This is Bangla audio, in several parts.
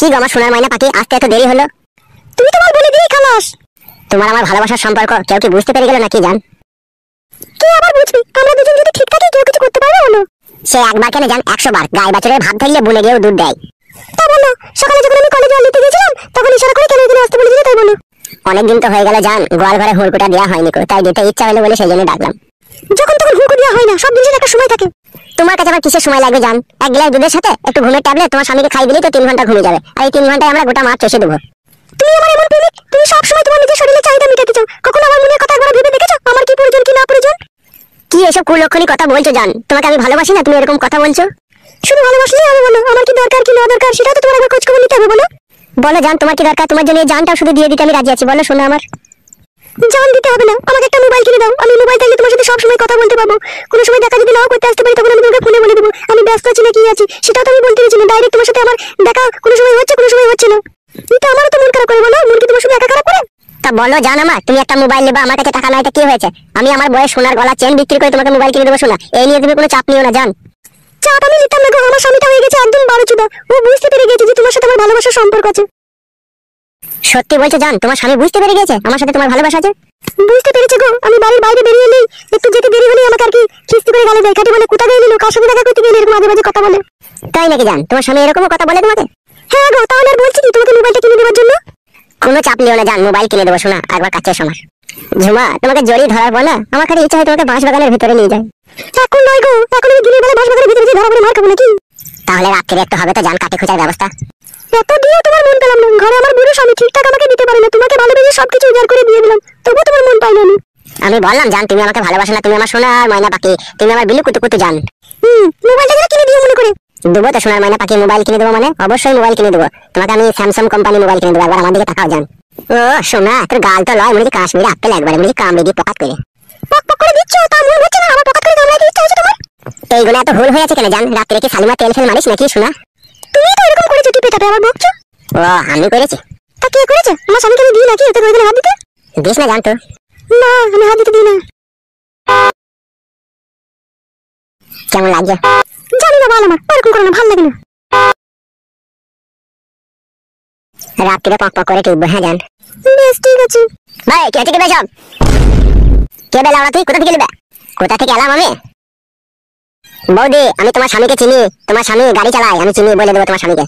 কি গো আমার সোনার মাইনা পাখি, আসতে এত দেরি হলো? তুমি তো বলে দিয়ে খালাস। তোমার আমার ভালোবাসার সম্পর্ক কেউ কি বুঝতে পেরে গেল নাকি জান? কে আবার বুঝবি? আমরা দুজন যদি ঠিক থাকি কেউ কিছু করতে পারবে বলো? সে একবার কেন জান, 100 বার। গায়ে বাছুরের ভাত থাকলে বুনে গিয়েও দুধ দেয়। তা বলো, সকালে যখন আমি কলেজে আনতে গেছিলাম তখন ইশারা করে কেন এখানে আসতে বলেছিলে তাই বলো? অনেকদিন তো হয়ে গেল জান, গোয়াল ঘরে হুড়কুটা দেওয়া হয়নি কো, তাই দিতে ইচ্ছা হলো বলে সেই জন্য ডাকলাম। যখন তখন হুড়কো দেওয়া হয় না, সব জিনিসের একটা সময় থাকে। তোমার কাছে আবার কিসের সময় লাগবে জান? এক গ্লাস দুধের সাথে একটু ঘুমের ট্যাবলেট তোমার স্বামীকে খাই দিলেই তো 3 ঘন্টা ঘুমিয়ে যাবে, আর এই 3 ঘন্টায় আমরা গোটা মাছ চষে দেবো। তুমি আমার এমন প্রেমিক, তুমি সব সময় তোমার নিজের শরীরের চাহিদা মেটাতে চাও। কখনো আমার মনের কথা একবার ভেবে দেখেছো আমার কি প্রয়োজন কি না প্রয়োজন? কি এসব কুলক্ষণী কথা বলছো জান? তোমাকে আমি ভালোবাসি না, তুমি এরকম কথা বলছো? শুধু ভালোবাসলেই হবে বলো? আমার কি দরকার কি না দরকার সেটা তো তোমার একবার খোঁজ খবর নিতে হবে বলো? বলো জান, তোমার কি দরকার? তোমার জন্য এই জানটাও শুধু দিয়ে দিতে আমি রাজি আছি। বলো শোনো আমার। জান দিতে হবে না, আমাকে একটা মোবাইল কিনে দাও। আমি মোবাইল থাকলে তোমার সাথে সব সময় কথা বলতে পারবো। কোনো সময় দেখা যদি নাও করতে আসতে পারি তখন আমি তোমাকে ফোনে বলে দেবো আমি ব্যস্ত আছি না কি আছি, সেটাও তো আমি বলতে পারছি না। ডাইরেক্ট তোমার সাথে আমার দেখা কোনো সময় হচ্ছে কোনো সময় হচ্ছে না। এটা আমারও তো মন খারাপ করে বলো? মন কি তোমার শুধু একা খারাপ করে? তা বলো জান আমার, তুমি একটা মোবাইল নেবা, আমার কাছে টাকা নাই, এটা কি হয়েছে? আমি আমার বয়স সোনার গলা চেন বিক্রি করে তোমাকে মোবাইল কিনে দেবো শোনা। এই নিয়ে তুমি কোনো চাপ নিও না জান। চাপ আমি নিতাম না গো, আমার স্বামীটা হয়ে গেছে একদম বারোচুদা। ও বুঝতে পেরে গেছে যে তোমার সাথে আমার ভালোবাসার সম্পর্ক আছে। সত্যি বলছো জান? তোমার স্বামী বুঝতে পেরে গেছে আমার সাথে তোমার ভালোবাসা আছে? বুঝতে পেরেছে গো। আমি বাড়ির বাইরে বেরিয়ে এলেই একটু যেতে দেরি হলেই আমাকে আর কি খিস্তি করে গালে দেয়, কাটি বলে কোথা গেলি কার সাথে দেখা করতে গেলি, এরকম মাঝে মাঝে কথা বলে। তাই নাকি জান? তোমার স্বামী এরকমও কথা বলে তোমাকে? হ্যাঁ গো, তাহলে আর বলছি কি তোমাকে মোবাইলটা কিনে দেওয়ার জন্য? কোনো চাপ নিও না জান, মোবাইল কিনে দেবো শোনা, একবার কাছে সময়। ঝুমা, তোমাকে জড়িয়ে ধরার পর না আমার খালি ইচ্ছা হয় তোমাকে বাঁশ বাগানের ভিতরে নিয়ে যায়। এখন নয় গো, এখন আমি দিনের বেলা বাঁশ বাগানের ভিতরে যে ধরা পড়ে মার খাবো নাকি? তাহলে রাত্রে একটু হবে তো জান কাটে খোঁজার ব্যবস্থা। এত দিয়েও তোমার মন পেলাম না। ঘরে আমার বুড়ো স্বামী ঠিকঠাক আমাকে দিতে পারে না, তোমাকে ভালোবেসে সবকিছু উজাড় করে দিয়ে দিলাম, তবুও তোমার মন পাই না। আমি বললাম জান তুমি আমাকে ভালোবাসো না, তুমি আমার সোনার ময়না পাখি, তুমি আমার বিলু কুতু কুতু জান। মোবাইলটা কিনে দিও মনে করে। দেবো তো সোনার ময়না পাখি, মোবাইল কিনে দেবো মানে অবশ্যই মোবাইল কিনে দেবো তোমাকে। আমি স্যামসাং কোম্পানি মোবাইল কিনে দেবো, একবার আমার দিকে তাকাও জান। ও সোনা, তোর গাল তো লয়, মনে কাশ্মীর আপেল, একবারে মনে কামড়ে দিয়ে পকাত করে। পক পক করে দিচ্ছ, তা মনে হচ্ছে না আমার পকাত করে কামড়াতে ইচ্ছা হচ্ছে তোমার? এইগুলো এত ভুল হয়ে আছে কেন জান? রাত্রে কি সালিমা তেল ফেল মারিস নাকি সোনা? তুমি তো এরকম করেছো, টিপে টাপে আবার বকছো। ও আমি করেছি? তা কে করেছে? আমার স্বামীকে আমি দিই নাকি ওতে করে হাত দিতে? দিস না জান তো। না আমি হাত দিতে দিই না। কেমন লাগছে? জানি না, ভালো আমার ওরকম করে না, ভালো লাগে না। রাত্রে পক পক করে টিপবো হ্যাঁ জান। বেশ ঠিক আছে। ভাই কে থেকে বেসব? কে বেলা ওরা? তুই কোথা থেকে নেবে? কোথা থেকে এলাম আমি? বৌদি আমি তোমার স্বামীকে চিনি, তোমার স্বামী গাড়ি চালায়, আমি চিনি, বলে দেবো তোমার স্বামীকে।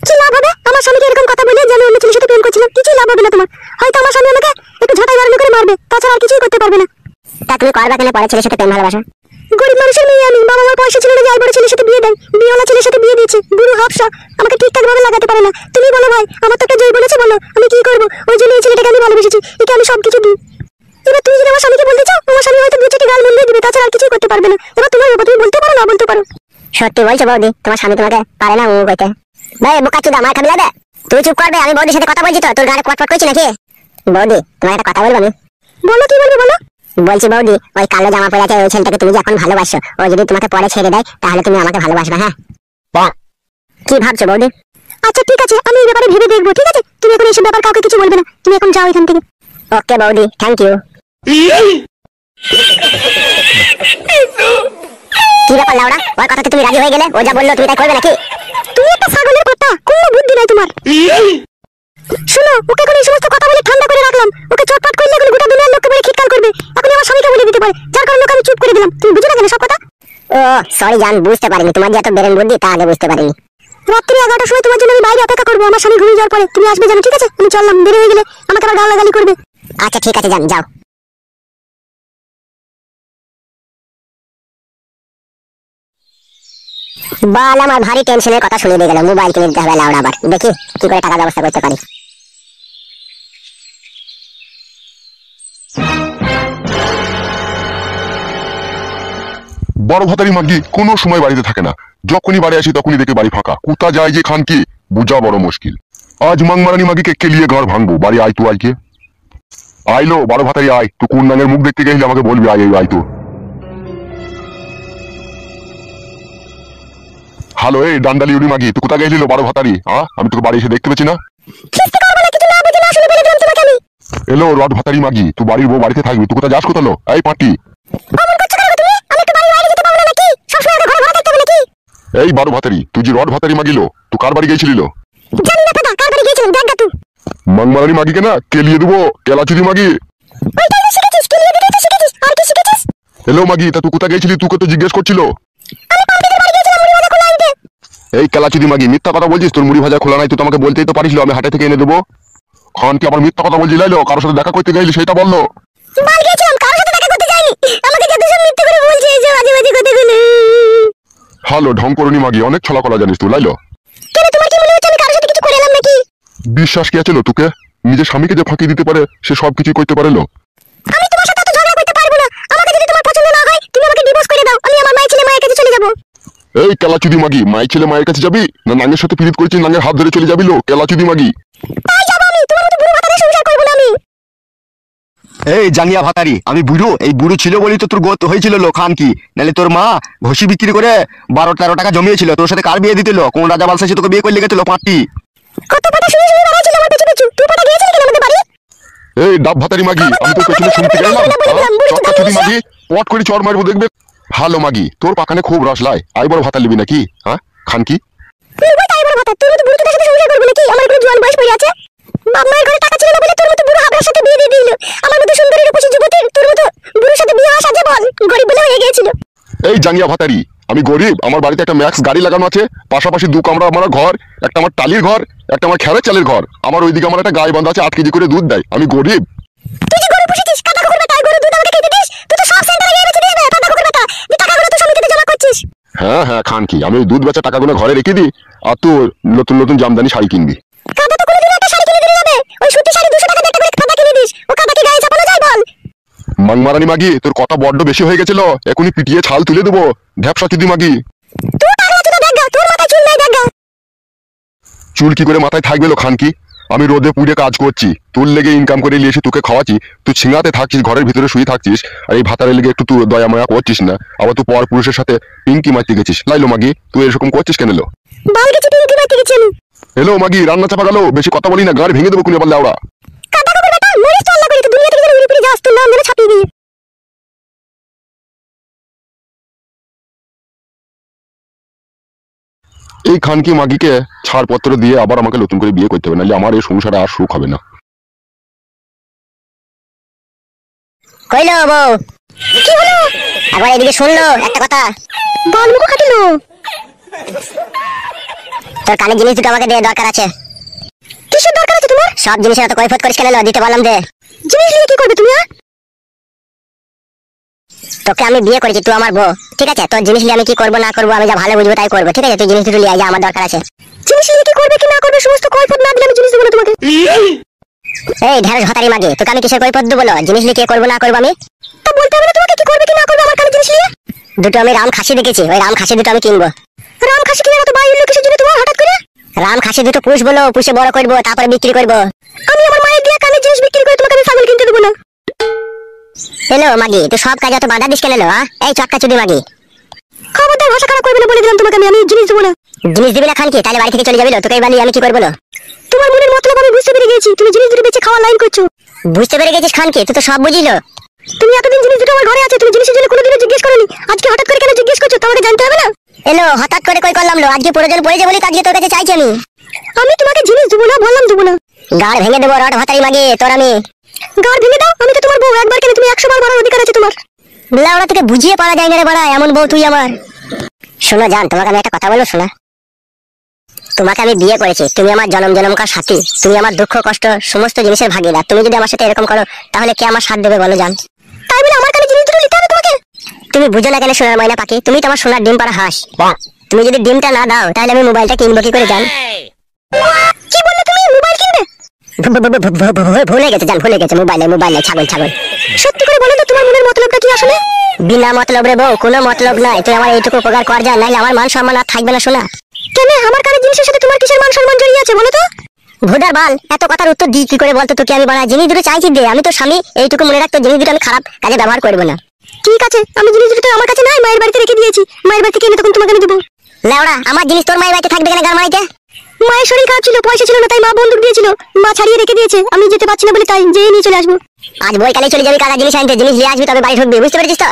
কি লাভ হবে আমার স্বামীকে এরকম কথা বলে যে আমি অন্য ছেলের সাথে প্রেম করছিলাম? কিছুই লাভ হবে না তোমার। হয়তো আমার স্বামী আমাকে একটু ঝাঁটাই বাড়ানো করে মারবে, তাছাড়া আর কিছুই করতে পারবে না। তা তুমি করবা কেন পরের ছেলের সাথে প্রেম ভালোবাসা? গরিব মানুষের মেয়ে আমি, বাবা মার পয়সা ছিল না যে আর বড় ছেলের সাথে বিয়ে দেয়। বিয়েওয়ালা ছেলের সাথে বিয়ে দিয়েছে, বুড়ো হাফসা, আমাকে ঠিকঠাক ভাবে লাগাতে পারে না। তুমি বলো ভাই, আমার তো একটা জয় বলেছে, বলো আমি কি করবো? ওই জন্য এই ছেলেটাকে আমি ভালোবেসেছি, একে আমি সবকিছু দিই। এবার তুমি যদি আমার স্বামীকে বলতে চাও, আমার স্বামী হয়তো দু চারটি গাল মন্দিয়ে দিবে, তাছাড়া আর কিছুই করতে পারবে না। এবার তোমার ব্যাপার, তুমি বলতে পারো না বলতে পারো। সত্যি বলছো বৌদি? তোমার স্বামী তোমাকে পারে না ও কইতে? ভাই বোকা চুদা, আমার খাবি যাবে? তুই চুপ করবে, আমি বৌদির সাথে কথা বলছি তো, তোর গাড়ি কটকট করছি নাকি? বৌদি তোমার একটা কথা বলবো আমি? বলো কি বলবো বলো। বলছি বৌদি, ওই কালো জামা পরে আছে ওই ছেলেটাকে তুমি যে এখন ভালোবাসো, ও যদি তোমাকে পরে ছেড়ে দেয় তাহলে তুমি আমাকে ভালোবাসবে হ্যাঁ? কি ভাবছো বৌদি? আচ্ছা ঠিক আছে, আমি এই ব্যাপারে ভেবে দেখবো, ঠিক আছে? তুমি এখন এইসব ব্যাপার কাউকে কিছু বলবে না, তুমি এখন যাও এখান থেকে। ওকে বৌদি, থ্যাংক ইউ। কি ব্যাপার লাউড়া, ওর কথাতে তুমি রাজি হয়ে গেলে? ও যা বললো তুমি তাই করবে নাকি? তুমি একটা ছাগলের কথা, কোনো বুদ্ধি নাই তোমার। শুনো, ওকে এখন এই সমস্ত কথা বলে ঠান্ডা করে রাখলাম, ওকে চটপট করলে এখন গোটা দুনিয়ার লোককে বলে খিটকাল করবে। এখন আমার স্বামীকে বলে দিতে পারে, যার কারণে ওকে আমি চুপ করে দিলাম। তুমি বুঝো না কেন সব কথা? ও সরি জান, বুঝতে পারিনি, তোমার যে এত বেরেন বুদ্ধি তা আগে বুঝতে পারিনি। রাত্রি 11টার সময় তোমার জন্য আমি বাইরে অপেক্ষা করবো, আমার স্বামী ঘুমিয়ে যাওয়ার পরে তুমি আসবে জানো, ঠিক আছে? আমি চললাম, দেরি হয়ে গেলে আমাকে আবার গালাগালি করবে। আচ্ছা ঠিক আছে জান, যাও। বাল আমার ভারী টেনশনের কথা শুনে দিয়ে গেল। মোবাইল কিনে দিতে হবে লাউড়া, আবার দেখি কি করে টাকার ব্যবস্থা করতে পারি। বড় ভাতারি মাগি কোনো সময় বাড়িতে থাকে না, যখনই বাড়ি আসি তখনই দেখে বাড়ি ফাঁকা। কোথা যায় যে খান কি বুঝা বড় মুশকিল। আজ মাংমারানি মাগিকে কেলিয়ে ঘর ভাঙবো। বাড়ি আয় তু, আইকে আইলো বড় ভাতারি আয়। তুই কোন নাঙের মুখ দেখতে গেলে আমাকে বলবি, আয় আয় তো। হ্যালো এই ডান্ডালি উড়ি মাগি, তুই কোথা গেছিল বড় ভাতারি? আমি তোকে বাড়ি এসে দেখতে পেছি না। এলো রড ভাতারি মাগি, তুই বাড়ির বউ বাড়িতে থাকবি, তুই কোথা যাস কোথালো? এই পাটি এই বারো ভাতারি, তুই যে রড ভাতারি মাগিল, তুই কার বাড়ি গেছিলিল? জানি না দাদা, কার বাড়ি গিয়েছিলাম দেখ গা তুই। মাংমারানি মাগিকে না কেলিয়ে দেবো, কেলাচুদি মাগি। ওইটাই তো শিখেছিস, কেলিয়ে দিতে তো শিখেছিস, আর কি শিখেছিস? হ্যালো মাগি, তা তুই কোথায় গেছিলি? তুকে তো জিজ্ঞেস করছিল। আমি পাম্পিদের বাড়ি গিয়েছিলাম মুড়ি ভাজা খোলা আনতে। এই কেলাচুদি মাগি, মিথ্যা কথা বলছিস। তোর মুড়ি ভাজা খোলা নাই, তুই তো আমাকে বলতেই তো পারিস, আমি হাটে থেকে এনে দেবো। খান কি আবার মিথ্যা কথা বলছি? লাইলো কারোর সাথে দেখা করতে গেলি সেটা বললো। বাল গিয়েছিলাম, কারোর সাথে দেখা করতে যাইনি। আমাকে যত সব মিথ্যে করে বলছে, এই যে বাজে বাজে কথাগুলো। হ্যালো ঢং করুনি মাগি, অনেক ছলা কলা জানিস তুই। লাইলো কেন, তোমার কি মনে হচ্ছে আমি কারোর সাথে কিছু করে এলাম নাকি? বিশ্বাস কি আছে লো তোকে? নিজের স্বামীকে যে ফাঁকি দিতে পারে সে সব কিছু করতে পারে লো। আমি তোমার সাথে এত ঝগড়া করতে পারবো না। আমাকে যদি তোমার পছন্দ না হয়, তুমি আমাকে ডিভোর্স করে দাও। আমি আমার মায়ের ছেলে মায়ের কাছে চলে যাব। এই কেলাচুদি মাগি, মায়ের ছেলে মায়ের কাছে যাবি না নাঙ্গের সাথে পিরিত করেছিস, নাঙ্গের হাত ধরে চলে যাবি লো? কেলাচুদি মাগি তাই যাব আমি, তোমার মতো বুড়ো ভাতারে সংসার করব না আমি। এই জাঙ্গিয়া ভাতারি, আমি বুড়ো, এই বুড়ো ছিল বলি তো তোর গত হয়েছিল লো খান কি, নাহলে তোর মা ঘষি বিক্রি করে 12-13 টাকা জমিয়েছিল। তোর সাথে কার বিয়ে দিতেল? কোন রাজা বালসা সে তোকে বিয়ে করলে গেছিল পাঁচটি? কত কথা শুনে শুনে বেড়াইছিল আমার পিছু পিছু। তুই পাটা গিয়েছিলি কেন আমাদের বাড়ি? এই ডাব ভাতারি মাগি, আমি তোর পেছনে শুনতে গেলাম। চটকাচুদি মাগি, পট করে চড় মারবো দেখবে। হ্যালো মাগি, তোর পাখানে খুব রস লাই, আই বড় ভাতা লিবি নাকি? হ্যাঁ খান কি? তুই বল তাই বড় ভাতা, তোর মতো বুড়ো তোর সাথে সংসার করব নাকি? আমার কোনো জোয়ান বয়স পড়ে আছে। বাপ মায়ের ঘরে টাকা ছিল না বলে তোর মতো বুড়ো হাবড়ার সাথে বিয়ে দিয়ে দিল। আমার মতো সুন্দরী রূপসী যুবতীর তোর মতো বুড়োর সাথে বিয়ে হওয়া সাজে বল? গরিব বলে হয়ে গিয়েছিল। এই জাঙ্গিয়া ভাতারি, আমি গরিব। আমার বাড়িতে একটা ম্যাক্স গাড়ি লাগানো আছে, পাশাপাশি 2 কামরা আমার ঘর, একটা আমার টালির ঘর, একটা আমার খেরের চালের ঘর। আমার ওইদিকে আমার একটা গাই বান্ধা আছে, 8 কেজি করে দুধ দেয়। আমি গরিব। তুই যে গরু পুষেছিস, কাদা কুকুর বেটা, গরু দুধ আমাকে খেতে দিস? তুই তো সব সেন্টারে গিয়ে বেচে দিস বে, কাদা কুকুর বেটা। এই টাকাগুলো তো সমিতিতে জমা করছিস। হ্যাঁ হ্যাঁ খান কি, আমি ওই দুধ বেচা টাকাগুলো ঘরে রেখে দিই, আর তুই নতুন নতুন জামদানি শাড়ি কিনবি। কাদা তো কোনোদিন একটা শাড়ি কিনে দিলে যাবে? ওই সুতি শাড়ি 200 টাকা দিয়ে একটা করে কাদা কিনে দিস। ও কাদা কি গায়ে চাপানো যায় বল? মাংমারানি মাগি, তোর কথা বড্ড বেশি হয়ে গেছিল, এখনই পিটিয়ে ছাল তুলে দেবো। ঢ্যাপসা চুদি মাগি, তুই পাগলা চুদা দেখ গা, তোর মাথায় চুল নাই দেখ গা। চুল কি করে মাথায় থাকবে লো খান কি? আমি রোদে পুড়ে কাজ করছি, তোর লেগে ইনকাম করে নিয়ে এসে তোকে খাওয়াচ্ছি। তুই ছিঙাতে থাকছিস, ঘরের ভিতরে শুয়ে থাকছিস, আর এই ভাতারের লেগে একটু তুই দয়া মায়া করছিস না। আবার তুই পর পুরুষের সাথে পিঙ্কি মারতে গেছিস। লাইলো মাগি, তুই এরকম করছিস কেন লো? বাল গেছি পিঙ্কি মারতে গেছি আমি। এলো মাগি, রান্না চাপা গেল, বেশি কথা বলি না, গাড়ি ভেঙে দেবো কুনি আবার লেওড়া। কাদা কুকুর বেটা, মরিস তো আল্লাহ করে, তুই দুনিয়া থেকে যেন উড়ে ফিরে যাস, তোর নাম যেন ছাপিয়ে দিয়ে। এই খানকি মাগিকে ছাড়পত্র দিয়ে আবার আমাকে নতুন করে বিয়ে করতে হবে, নাহলে আমার এই সংসারে আর সুখ হবে না। কইলো বউ, কি হলো? একবার এদিকে শুনলো একটা কথা। বাল মুখ কাটিলো। তোর কানের জিনিস দুটো আমাকে দে, দরকার আছে। কিসের দরকার আছে তোমার? সব জিনিসের এত কৈফত করিস কেন লো? দিতে বললাম দে। জিনিস নিয়ে কি করবে তুমি? তোকে আমি বিয়ে করেছি, তুই আমার বউ, ঠিক আছে? তোর জিনিস নিয়ে আমি কি করবো না করবো আমি যা ভালো বুঝবো তাই করবো, ঠিক আছে? তুই জিনিস দুটো নিয়ে আয়, যা আমার দরকার আছে। জিনিস নিয়ে কি করবে কি না করবে সমস্ত কৈফত না দিলে আমি জিনিস দেবো না তোমাকে। এই ঢেঁড়স ভাতারি মাগে, তোকে আমি কিসের কৈফত দেবো লো? জিনিস নিয়ে কি করবো না করবো আমি? তা বলতে হবে না তোমাকে কি করবে কি না করবে আমার কানে জিনিস নিয়ে? দুটো আমি রাম খাসি দেখেছি, ওই রাম খাসি দুটো আমি কিনবো। রাম খাসি কিনে তো বাই হলো কিসের জন্য তোমার হঠাৎ করে? রাম খাসি দুটো পুষ বলো, পুষে বড় করবো, তারপরে বিক্রি করবো। আমি আমার মায়ের দিয়ে কানে জিনিস বিক্রি করে তোমাকে আমি ছাগল কিনতে দেবো না। এলো মাগি, তুই সব কাজে অত বাধা দিস কেন লো? এই চক্কা চুদি মাগি, খবরদার ভাষা খারাপ করবে না বলে দিলাম তোমাকে, আমি জিনিস দেবো না। জিনিস দিবি না খান কি? তাহলে বাড়ি থেকে চলে যাবি লো, তোকে বানিয়ে আমি কি করবো লো? তোমার মনের মতলব আমি বুঝতে পেরে গেছি, তুমি জিনিস দুটো বেচে খাওয়া লাইন করছো। বুঝতে পেরে গেছিস খান কি? তুই তো সব বুঝিলো। তুমি এতদিন জিনিস দুটো আমার ঘরে আছে, তুমি জিনিসের জন্য কোনোদিনও জিজ্ঞেস করোনি, আজকে হঠাৎ করে কেন জিজ্ঞেস করছো? তোমাকে জানতে হবে না? এলো হঠাৎ করে কই করলাম লো? আজকে প্রয়োজন পড়েছে বলি তো আজকে তোর কাছে চাইছি আমি। আমি তোমাকে জিনিস দেবো না বললাম, দেবো না। গাড় ভেঙে দেবো রড ভাতারি মাগে তোর আমি। গাড় ভেঙে দাও, আমি তো তোমার বউ, একবার কেন তুমি 100 বার মারার অধিকার আছে তোমার। ওরা তোকে বুঝিয়ে পারা যায় না রে বাড়া, এমন বউ তুই আমার। শোনো জান, তোমাকে আমি একটা কথা বলবো শোনা। তোমাকে আমি বিয়ে করেছি, তুমি আমার জনম জনমকার সাথী, তুমি আমার দুঃখ কষ্ট সমস্ত জিনিসের ভাগিদার। তুমি যদি আমার সাথে এরকম করো তাহলে কে আমার সাথ দেবে বলো জান? তাই বলে আমার কানে জিনিস দুটো নিতে হবে তোমাকে? তুমি বুঝো না কেন সোনার ময়না পাখি? তুমি তো আমার সোনার ডিম পাড়া হাঁস। তুমি যদি ডিমটা না দাও তাহলে আমি মোবাইলটা কিনবো কি করে জান? কি বললে তুমি? মোবাইল কিনবে? ভুলে গেছে জান, ভুলে গেছে। মোবাইলে ছাগল ছাগল। সত্যি করে বলো তো তোমার মনের মতলবটা কি আসলে? বিনা মতলব রে বউ, কোনো মতলব নাই। তুই আমার এইটুকু উপকার কর যা, নাইলে আমার মান সম্মান আর থাকবে না শোনা। কেন আমার কানে জিনিসের সাথে তোমার কিসের মান সম্মান জড়িয়ে আছে বলো তো? ভুদার বাল, এত কথার উত্তর দিই কি করে বলতো তোকে? আমি বানা জিনিস দুটো চাইছি দে, আমি তো স্বামী, এইটুকু মনে রাখতো জিনিস দুটো আমি খারাপ কাজে ব্যবহার করবো না। ঠিক আছে, আমি জিনিস দুটো আমার কাছে নাই, মায়ের বাড়িতে রেখে দিয়েছি, মায়ের বাড়ি থেকে এনে তখন তোমাকে আমি দেবো। লেওড়া, আমার জিনিস তোর মায়ের বাড়িতে থাকবে কেন গার মারাইতে? মায়ের শরীর খারাপ ছিল, পয়সা ছিল না, তাই মা বন্দুক দিয়েছিল, মা ছাড়িয়ে রেখে দিয়েছে, আমি যেতে পারছি না বলে তাই যেয়ে নিয়ে চলে আসবো। আজ বইকালে চলে যাবি কারা জিনিস আনতে, জিনিস নিয়ে আসবি তবে বাড়ি ঢুকবি, বুঝতে পেরেছিস তো?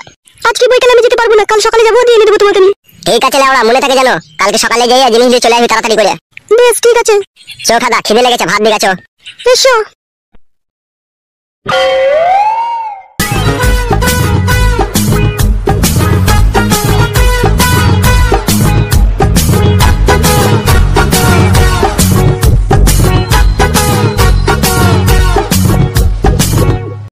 আজকে বইকালে আমি যেতে পারবো না, কাল সকালে যাবো, দিয়ে এনে দেবো তোমাকে আমি। ঠিক আছে লাউড়া, মনে থাকে জানো, কালকে সকালে যাই জিনিস দিয়ে চলে আসবি তাড়াতাড়ি করে। বেশ ঠিক আছে। চো খাদা, খিদে লেগেছে, ভাত দিয়ে গেছো। এসো।